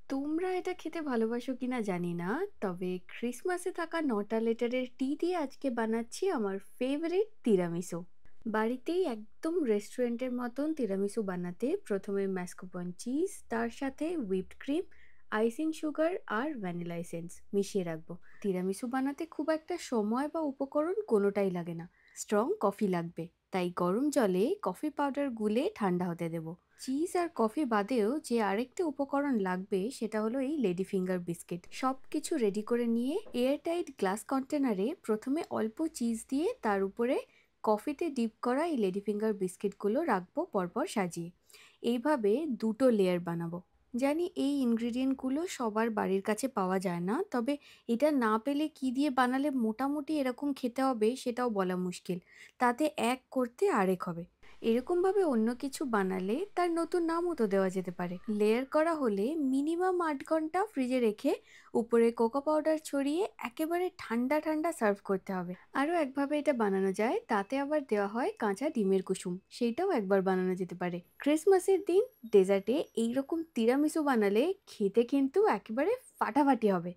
তোমরা এটা খেতে ভালোবাসো কিনা জানি না, তবে ক্রিসমাসে থাকা ৯টা লেটারের টি দিয়ে আজকে বানাচ্ছি আমার ফেভারিট তিরামিসু। বাড়িতেই একদম রেস্টুরেন্টের মতন তিরামিসু বানাতে প্রথমে ম্যাস্কোপন চিজ, তার সাথে হুইপড ক্রিম, আইসিং সুগার আর ভ্যানিলা এসেন্স মিশিয়ে রাখবো। তিরামিসু বানাতে খুব একটা সময় বা উপকরণ কোনোটাই লাগে না, স্ট্রং কফি লাগবে। তাই গরম জলে কফি পাউডার গুলে ঠান্ডা হতে দেবো। চিজ আর কফি বাদেও যে আরেকটা উপকরণ লাগবে সেটা হলো এই লেডি ফিঙ্গার বিস্কিট। সব কিছু রেডি করে নিয়ে এয়ারটাইট গ্লাস কন্টেনারে প্রথমে অল্প চিজ দিয়ে তার উপরে কফিতে ডিপ করা এই লেডি ফিঙ্গার বিস্কিটগুলো রাখবো পরপর সাজিয়ে। এইভাবে দুটো লেয়ার বানাবো। জানি এই ইনগ্রিডিয়েন্টগুলো সবার বাড়ির কাছে পাওয়া যায় না, তবে এটা না পেলে কি দিয়ে বানালে মোটামুটি এরকম খেতে হবে সেটাও বলা মুশকিল। তাতে এক করতে আরেক হবে। এরকমভাবে অন্য কিছু বানালে তার নতুন নামও তো দেওয়া যেতে পারে। লেয়ার করা হলে মিনিমাম ৮ ঘন্টা ফ্রিজে রেখে উপরে কোকো পাউডার ছড়িয়ে একেবারে ঠান্ডা ঠান্ডা সার্ভ করতে হবে। আরও একভাবে এটা বানানো যায়, তাতে আবার দেওয়া হয় কাঁচা ডিমের কুসুম, সেইটাও একবার বানানো যেতে পারে। ক্রিসমাসের দিন ডেজার্টে এইরকম তিরামিসু বানালে খেতে কিন্তু একেবারে ফাটাফাটি হবে।